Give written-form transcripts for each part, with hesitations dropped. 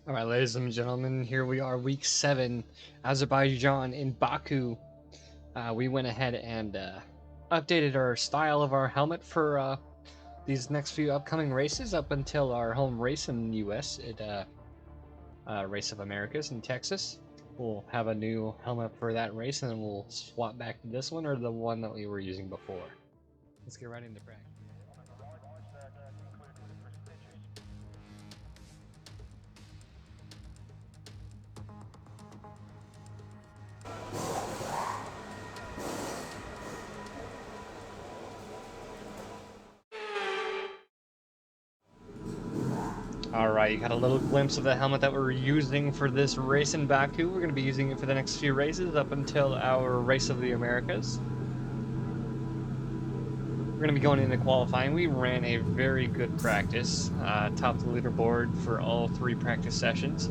All right, ladies and gentlemen, here we are, week 7, Azerbaijan in Baku. We went ahead and updated our style of our helmet for these next few upcoming races up until our home race in the U.S. at Race of Americas in Texas. We'll have a new helmet for that race, and then we'll swap back to this one or the one that we were using before. Let's get right into practice. Alright, you got a little glimpse of the helmet that we're using for this race in Baku. We're going to be using it for the next few races up until our Race of the Americas. We're going to be going into qualifying. We ran a very good practice, topped the leaderboard for all 3 practice sessions.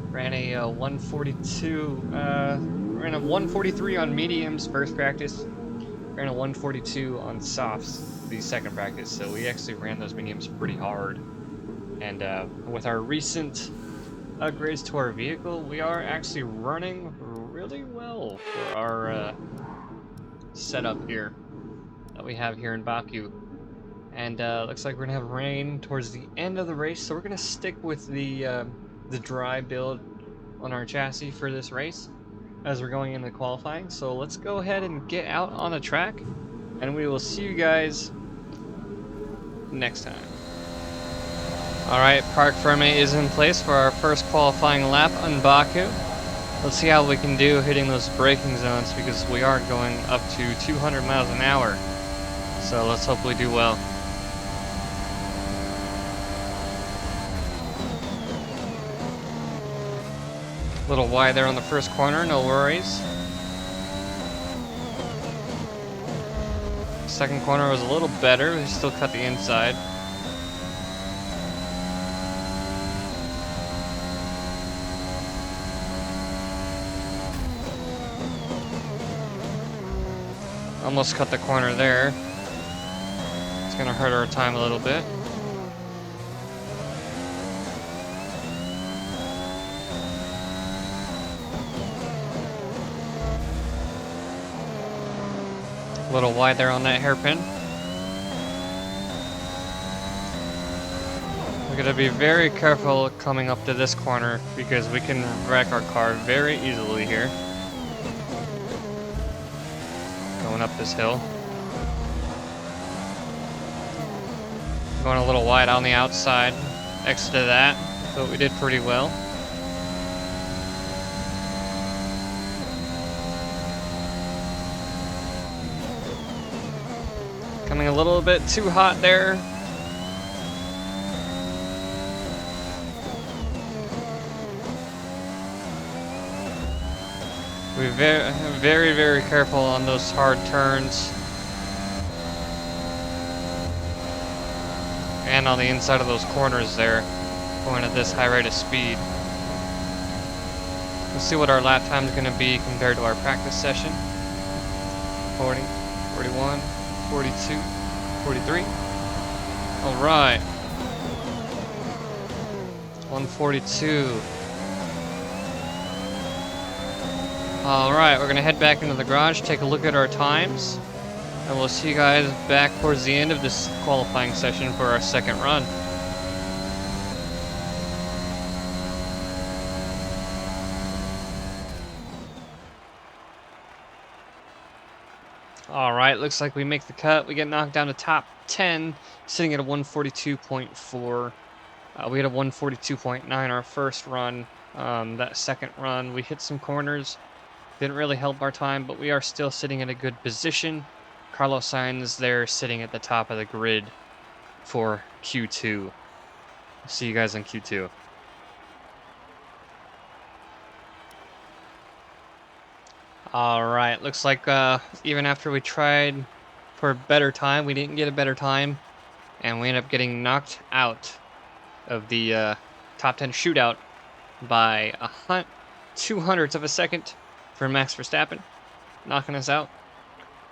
Ran a 142, ran a 143 on mediums first practice, ran a 142 on softs the second practice, so we actually ran those mediums pretty hard. And with our recent upgrades to our vehicle, we are actually running really well for our setup here that we have here in Baku. And looks like we're gonna have rain towards the end of the race, so we're gonna stick with the dry build on our chassis for this race as we're going into qualifying. So let's go ahead and get out on the track, and we will see you guys next time. Alright, park permit is in place for our first qualifying lap on Baku. Let's see how we can do hitting those braking zones, because we are going up to 200 miles an hour. So let's hopefully do well. A little wide there on the first corner, no worries. Second corner was a little better, we still cut the inside. Almost cut the corner there. It's gonna hurt our time a little bit. A little wide there on that hairpin. We're gonna be very careful coming up to this corner because we can wreck our car very easily here. Going up this hill. Going a little wide on the outside. Exited that, but we did pretty well. Coming a little bit too hot there. We're very careful on those hard turns. And on the inside of those corners there, going at this high rate of speed. Let's see what our lap time is going to be compared to our practice session. 40, 41, 42, 43. All right. 142. All right, we're gonna head back into the garage, take a look at our times, and we'll see you guys back towards the end of this qualifying session for our second run. All right, looks like we make the cut. We get knocked down to top 10, sitting at a 142.4. We had a 142.9 our first run. That second run, we hit some corners. Didn't really help our time, but we are still sitting in a good position. Carlos Sainz there sitting at the top of the grid for Q2. See you guys in Q2. Alright, looks like even after we tried for a better time, we didn't get a better time. And we ended up getting knocked out of the top 10 shootout by 0.02 of a second for Max Verstappen, knocking us out.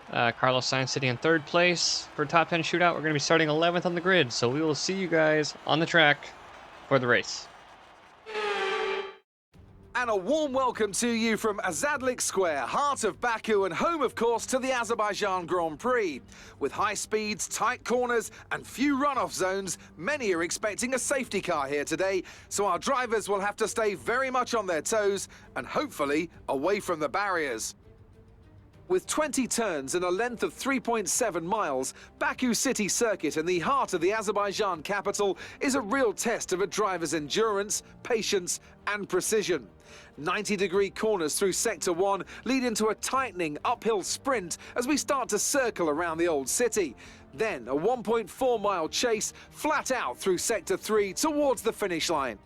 Carlos Sainz sitting in third place for top 10 shootout. We're going to be starting 11th on the grid, so we will see you guys on the track for the race. And a warm welcome to you from Azadlik Square, heart of Baku and home, of course, to the Azerbaijan Grand Prix. With high speeds, tight corners and few runoff zones, many are expecting a safety car here today, so our drivers will have to stay very much on their toes and hopefully away from the barriers. With 20 turns and a length of 3.7 miles, Baku City Circuit in the heart of the Azerbaijan capital is a real test of a driver's endurance, patience and precision. 90-degree corners through Sector 1 lead into a tightening uphill sprint as we start to circle around the old city. Then a 1.4-mile chase flat out through Sector 3 towards the finish line.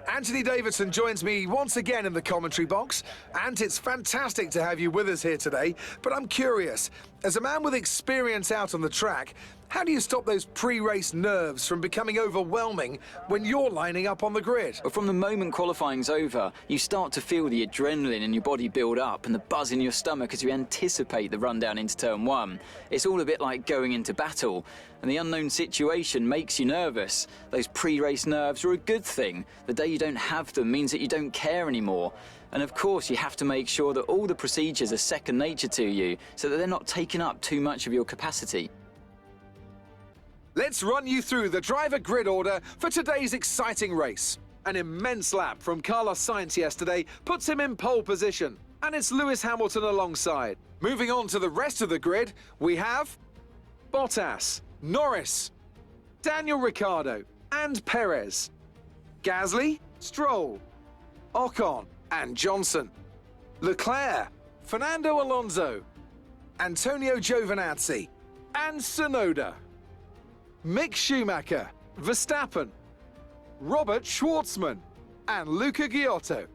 Anthony Davidson joins me once again in the commentary box. And it's fantastic to have you with us here today, but I'm curious, as a man with experience out on the track, how do you stop those pre-race nerves from becoming overwhelming when you're lining up on the grid? Well, from the moment qualifying's over, you start to feel the adrenaline in your body build up and the buzz in your stomach as you anticipate the run down into turn 1. It's all a bit like going into battle, and the unknown situation makes you nervous. Those pre-race nerves are a good thing. The day you don't have them means that you don't care anymore. And of course, you have to make sure that all the procedures are second nature to you, so that they're not taking up too much of your capacity. Let's run you through the driver grid order for today's exciting race. An immense lap from Carlos Sainz yesterday puts him in pole position, and it's Lewis Hamilton alongside. Moving on to the rest of the grid, we have Bottas, Norris, Daniel Ricciardo and Perez, Gasly, Stroll, Ocon and Johnson, Leclerc, Fernando Alonso, Antonio Giovinazzi and Tsunoda, Mick Schumacher, Verstappen, Robert Schwartzman and Luca Giotto,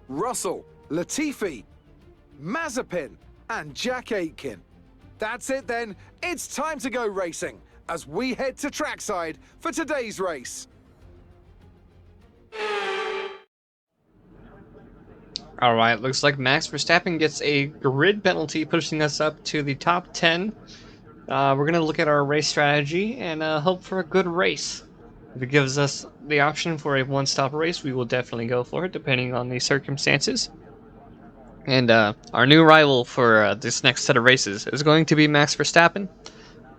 Russell, Latifi, Mazepin and Jack Aitken. That's it then, it's time to go racing as we head to trackside for today's race. Alright, looks like Max Verstappen gets a grid penalty, pushing us up to the top 10. We're going to look at our race strategy and hope for a good race. If it gives us the option for a one-stop race, we will definitely go for it, depending on the circumstances. And our new rival for this next set of races is going to be Max Verstappen.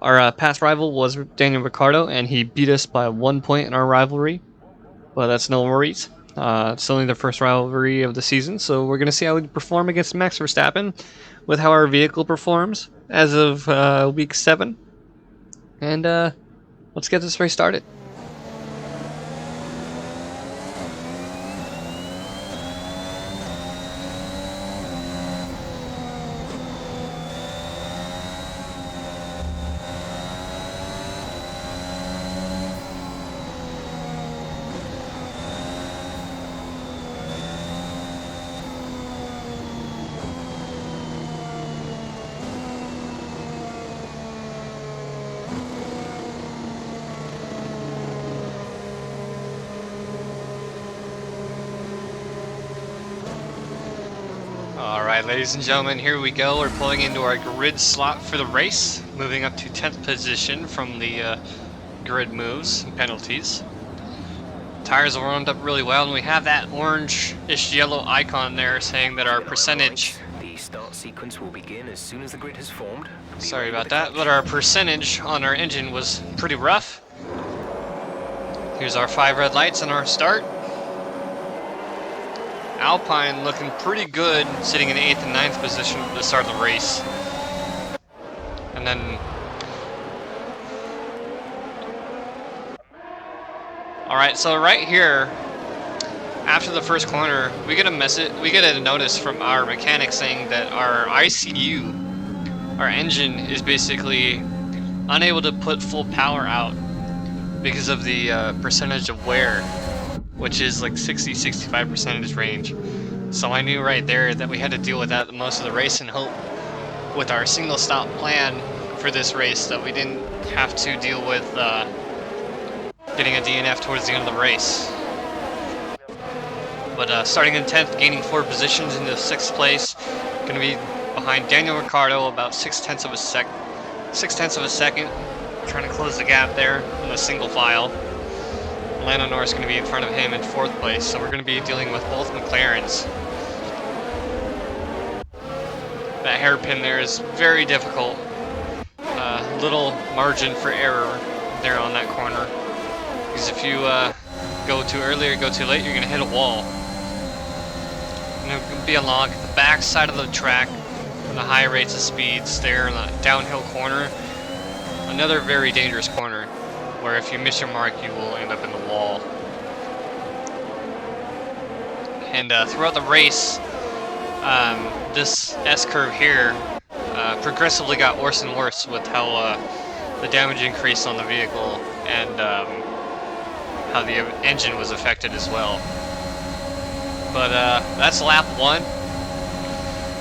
Our past rival was Daniel Ricciardo, and he beat us by 1 point in our rivalry. But that's no worries. It's only the first rivalry of the season, so we're going to see how we perform against Max Verstappen with how our vehicle performs as of week 7. And let's get this race started. Alright, ladies and gentlemen, here we go. We're pulling into our grid slot for the race, moving up to 10th position from the grid moves and penalties. Tires are warmed up really well, and we have that orange-ish yellow icon there saying that our percentage... The start sequence will begin as soon as the grid has formed. Sorry about that, but our percentage on our engine was pretty rough. Here's our 5 red lights on our start. Alpine looking pretty good, sitting in 8th and 9th position at the start of the race. And then... Alright, so right here, after the first corner, we get a notice from our mechanic saying that our ICU, our engine, is basically unable to put full power out because of the percentage of wear, which is like 60-65% range. So I knew right there that we had to deal with that most of the race, and hope with our single stop plan for this race that we didn't have to deal with getting a DNF towards the end of the race. But starting in 10th, gaining 4 positions into 6th place, going to be behind Daniel Ricciardo about 6/10 of a second. trying to close the gap there in the single file. Lando Norris is going to be in front of him in 4th place, so we're going to be dealing with both McLarens. That hairpin there is very difficult. Little margin for error there on that corner. Because if you go too early or go too late, you're going to hit a wall. And it's going to be along the back side of the track on the high rates of speeds there in the downhill corner. Another very dangerous corner where if you miss your mark, you will end up in the wall. And throughout the race, this S-curve here progressively got worse and worse with how the damage increased on the vehicle and how the engine was affected as well. But that's lap 1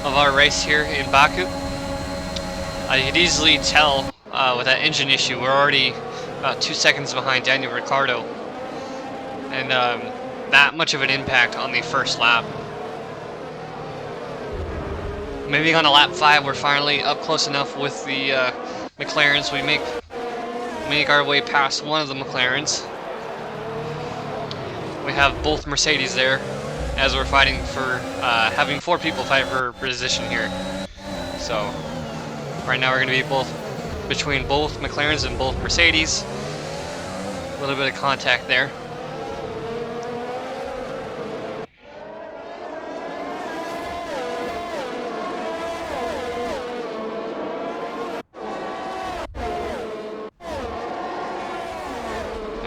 of our race here in Baku. You could easily tell with that engine issue, we're already about 2 seconds behind Daniel Ricciardo, and that much of an impact on the first lap. Moving on to lap 5, we're finally up close enough with the McLarens. We make our way past one of the McLarens. We have both Mercedes there, as we're fighting for having 4 people fight for position here. So right now we're going to be between both McLarens and both Mercedes. A little bit of contact there.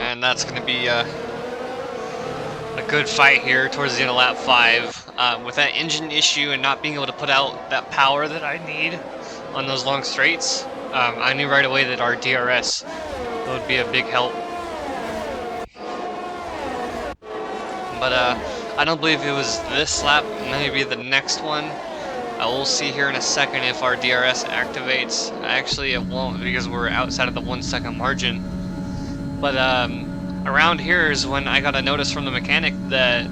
And that's going to be a good fight here towards the end of lap 5. With that engine issue and not being able to put out that power that I need on those long straights, I knew right away that our DRS would be a big help. But I don't believe it was this lap, maybe the next one. We'll see here in a second if our DRS activates. Actually, it won't because we're outside of the 1 second margin. But around here is when I got a notice from the mechanic that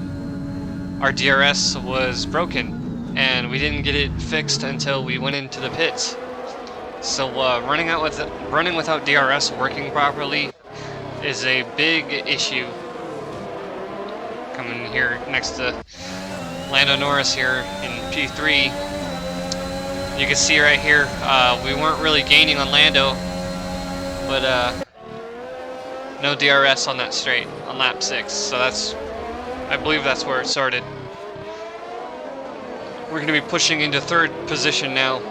our DRS was broken, and we didn't get it fixed until we went into the pits. So running without DRS working properly is a big issue. Coming here next to Lando Norris here in P3. You can see right here, we weren't really gaining on Lando, but no DRS on that straight on lap 6. So I believe that's where it started. We're going to be pushing into 3rd position now.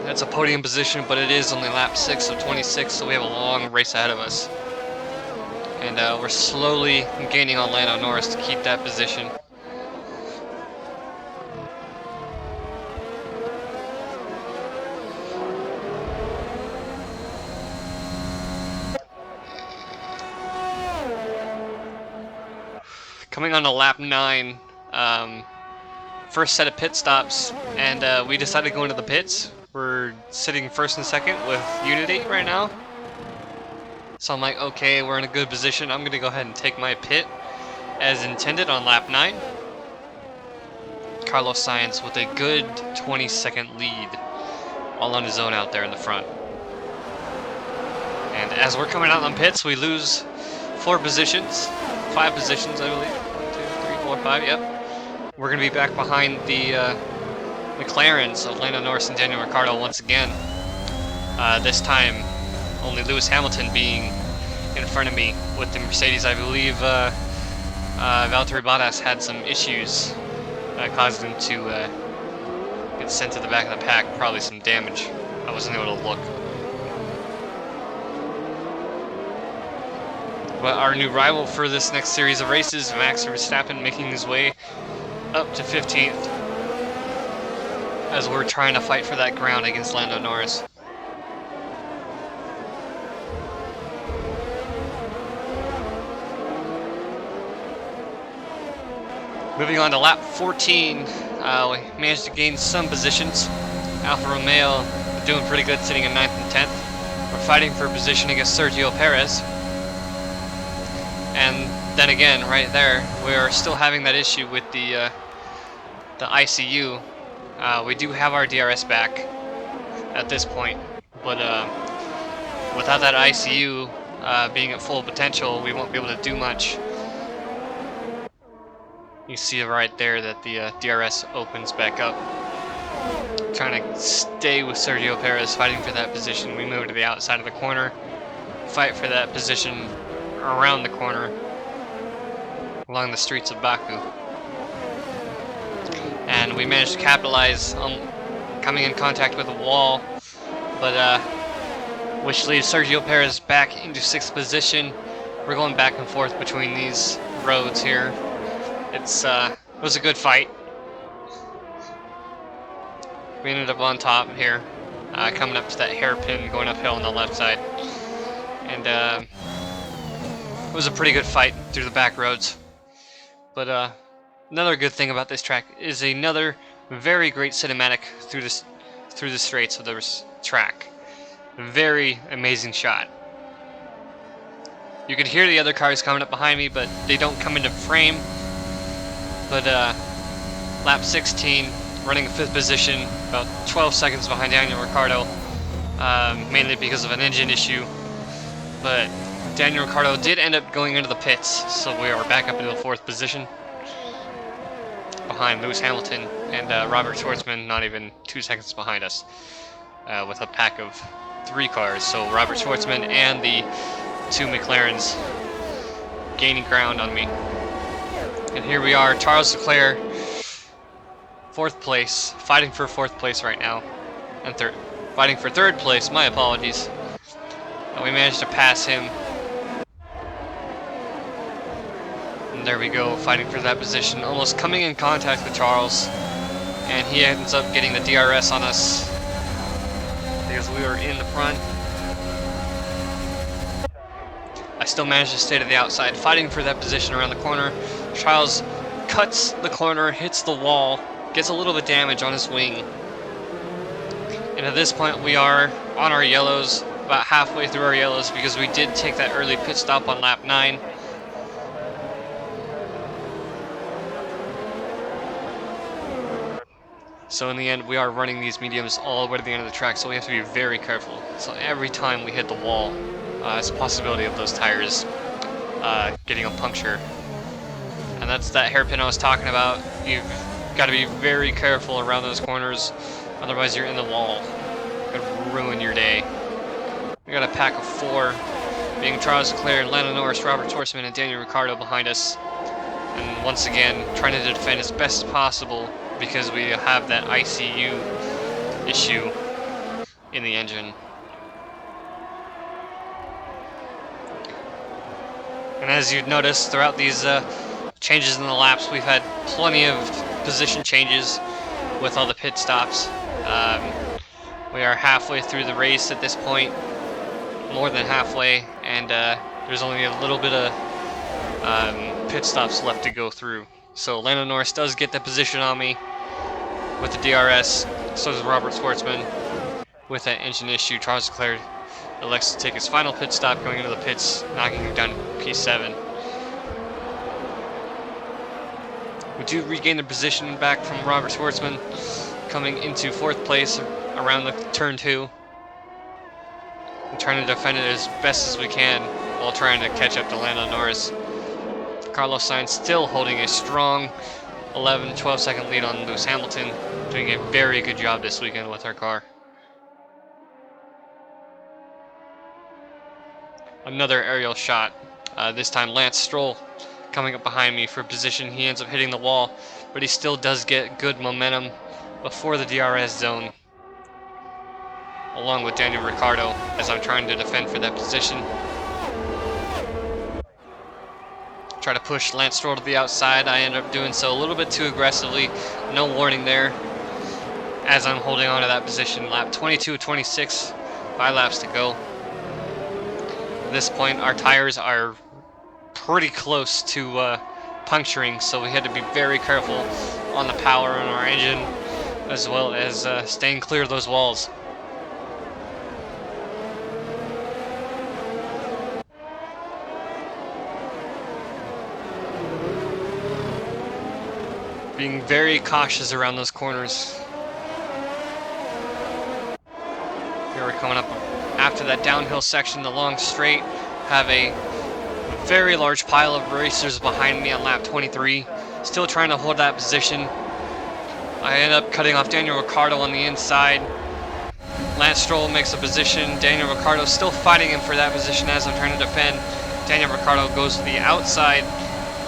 That's a podium position, but it is only lap 6 of 26, so we have a long race ahead of us. And we're slowly gaining on Lando Norris to keep that position. Coming on to lap 9, first set of pit stops, and we decided to go into the pits. We're sitting 1st and 2nd with Unity right now. So I'm like, okay, we're in a good position. I'm going to go ahead and take my pit as intended on lap 9. Carlos Sainz with a good 20-second lead, all on his own out there in the front. And as we're coming out on pits, we lose 5 positions, I believe. 1, 2, 3, 4, 5, yep. We're going to be back behind the McLarens of Lando Norris and Daniel Ricciardo once again. This time, only Lewis Hamilton being in front of me with the Mercedes. I believe Valtteri Bottas had some issues that caused him to get sent to the back of the pack, probably some damage. I wasn't able to look. But our new rival for this next series of races, Max Verstappen, making his way up to 15th as we're trying to fight for that ground against Lando Norris. Moving on to lap 14, we managed to gain some positions. Alfa Romeo doing pretty good, sitting in 9th and 10th. We're fighting for position against Sergio Perez. And then again, right there, we are still having that issue with the ICU. We do have our DRS back at this point, but without that ICU being at full potential, we won't be able to do much. You see right there that the DRS opens back up. Trying to stay with Sergio Perez, fighting for that position. We move to the outside of the corner, fight for that position around the corner, along the streets of Baku. And we managed to capitalize on coming in contact with a wall, but which leaves Sergio Perez back into 6th position. We're going back and forth between these roads here. It was a good fight. We ended up on top here, coming up to that hairpin going uphill on the left side. And it was a pretty good fight through the back roads. But another good thing about this track is another very great cinematic through the straights of this track. Very amazing shot. You can hear the other cars coming up behind me, but they don't come into frame. But lap 16, running in 5th position, about 12 seconds behind Daniel Ricciardo, mainly because of an engine issue. But Daniel Ricciardo did end up going into the pits, so we are back up into the 4th position, behind Lewis Hamilton and Robert Schwartzman, not even 2 seconds behind us, with a pack of 3 cars. So Robert Schwartzman and the 2 McLarens gaining ground on me. And here we are, Charles Leclerc, 4th place, fighting for 4th place right now, and fighting for 3rd place, my apologies. And we managed to pass him. And there we go, fighting for that position, almost coming in contact with Charles, and he ends up getting the DRS on us because we were in the front. I still managed to stay to the outside, fighting for that position around the corner. Charles cuts the corner, hits the wall, gets a little bit of damage on his wing. And at this point we are on our yellows, about halfway through our yellows, because we did take that early pit stop on lap 9. So in the end, we are running these mediums all the way to the end of the track, so we have to be very careful. So every time we hit the wall, there's a possibility of those tires getting a puncture. And that's that hairpin I was talking about. You've got to be very careful around those corners, otherwise you're in the wall. It could ruin your day. We got a pack of 4, being Charles Leclerc, Lando Norris, Robert Schwartzman, and Daniel Ricciardo behind us. And once again, trying to defend as best as possible, because we have that ICU issue in the engine. And as you'd noticed throughout these changes in the laps, we've had plenty of position changes with all the pit stops. We are halfway through the race at this point, more than halfway, and there's only a little bit of pit stops left to go through. So Lando Norris does get the position on me with the DRS, so does Robert Schwartzman with that engine issue. Charles Leclerc elects to take his final pit stop, going into the pits, knocking him down to P7. We do regain the position back from Robert Schwartzman, coming into 4th place around the turn 2. And trying to defend it as best as we can while trying to catch up to Lando Norris. Carlos Sainz still holding a strong 11-12 second lead on Lewis Hamilton, doing a very good job this weekend with our car. Another aerial shot, this time Lance Stroll coming up behind me for position. He ends up hitting the wall, but he still does get good momentum before the DRS zone, along with Daniel Ricciardo, as I'm trying to defend for that position. Try to push Lance Stroll to the outside. I end up doing so a little bit too aggressively. No warning there as I'm holding on to that position. Lap 22-26, 5 laps to go. At this point, our tires are pretty close to puncturing, so we had to be very careful on the power in our engine, as well as staying clear of those walls. Being very cautious around those corners. Here we're coming up after that downhill section, the long straight, have a very large pile of racers behind me on lap 23, still trying to hold that position. I end up cutting off Daniel Ricciardo on the inside. Lance Stroll makes a position. Daniel Ricciardo still fighting him for that position as I'm trying to defend. Daniel Ricciardo goes to the outside,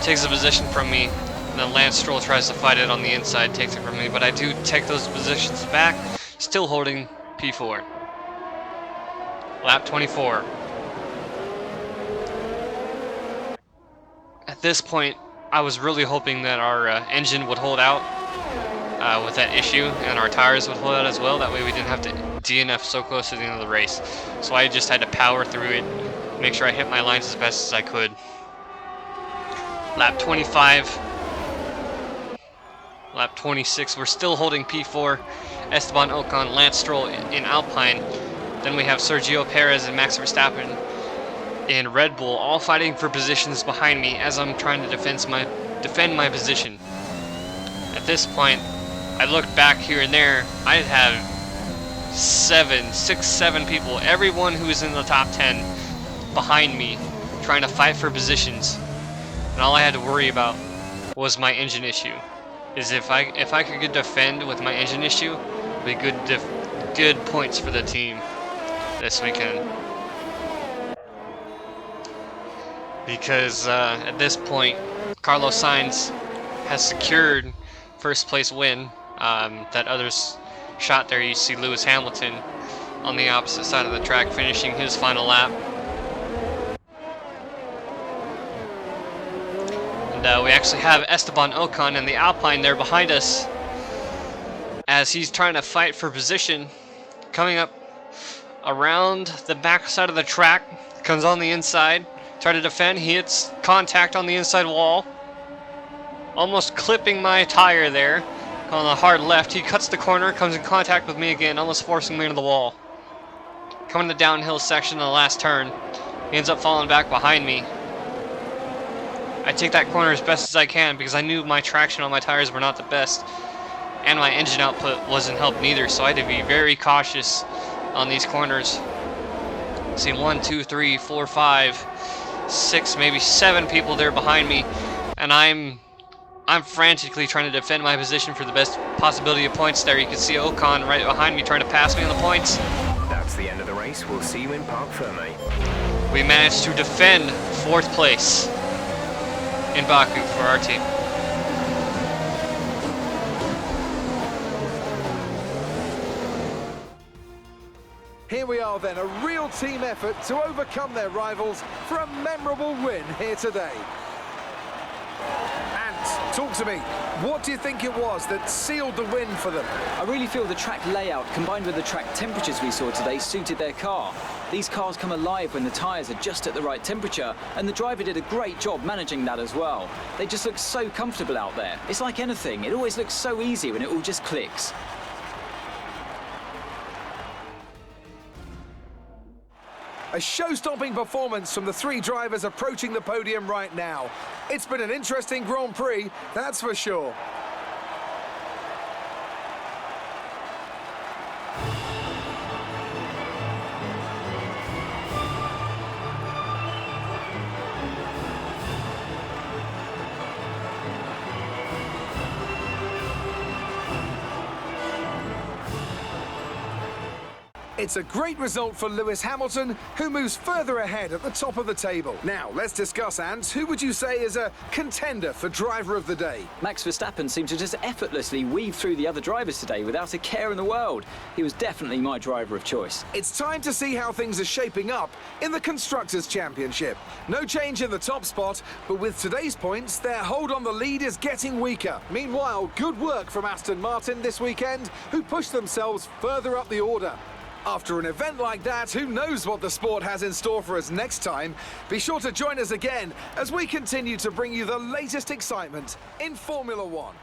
takes a position from me, and then Lance Stroll tries to fight it on the inside, takes it from me, but I do take those positions back, still holding P4. Lap 24. At this point, I was really hoping that our engine would hold out with that issue, and our tires would hold out as well. That way we didn't have to DNF so close to the end of the race. So I just had to power through it, make sure I hit my lines as best as I could. Lap 25. Lap 26, we're still holding P4. Esteban Ocon, Lance Stroll in Alpine. Then we have Sergio Perez and Max Verstappen in Red Bull, all fighting for positions behind me as I'm trying to defend my position. At this point, I looked back here and there. I have 6, 7 people, everyone who is in the top 10 behind me, trying to fight for positions. And all I had to worry about was my engine issue. Is if I could defend with my engine issue, it'd be good points for the team this weekend. Because at this point, Carlos Sainz has secured first place win. That others shot there. You see Lewis Hamilton on the opposite side of the track finishing his final lap. And we actually have Esteban Ocon in the Alpine there behind us as he's trying to fight for position. Coming up around the back side of the track, comes on the inside, try to defend. He hits contact on the inside wall, almost clipping my tire there. On the hard left, he cuts the corner, comes in contact with me again, almost forcing me into the wall. Coming to the downhill section in the last turn, he ends up falling back behind me. I take that corner as best as I can because I knew my traction on my tires were not the best, and my engine output wasn't helping either, so I had to be very cautious on these corners. See 1, 2, 3, 4, 5, 6, maybe 7 people there behind me, and I'm frantically trying to defend my position for the best possibility of points there. You can see Ocon right behind me trying to pass me on the points. That's the end of the race. We'll see you in Parc Ferme. We managed to defend 4th place in Baku for our team. Here we are then, a real team effort to overcome their rivals for a memorable win here today. And talk to me, what do you think it was that sealed the win for them? I really feel the track layout combined with the track temperatures we saw today suited their car. These cars come alive when the tyres are just at the right temperature, and the driver did a great job managing that as well. They just look so comfortable out there. It's like anything, it always looks so easy when it all just clicks. A show-stopping performance from the 3 drivers approaching the podium right now. It's been an interesting Grand Prix, that's for sure. It's a great result for Lewis Hamilton, who moves further ahead at the top of the table. Now, let's discuss, Ants. Who would you say is a contender for driver of the day? Max Verstappen seemed to just effortlessly weave through the other drivers today without a care in the world. He was definitely my driver of choice. It's time to see how things are shaping up in the Constructors' Championship. No change in the top spot, but with today's points, their hold on the lead is getting weaker. Meanwhile, good work from Aston Martin this weekend, who pushed themselves further up the order. After an event like that, who knows what the sport has in store for us next time? Be sure to join us again as we continue to bring you the latest excitement in Formula One.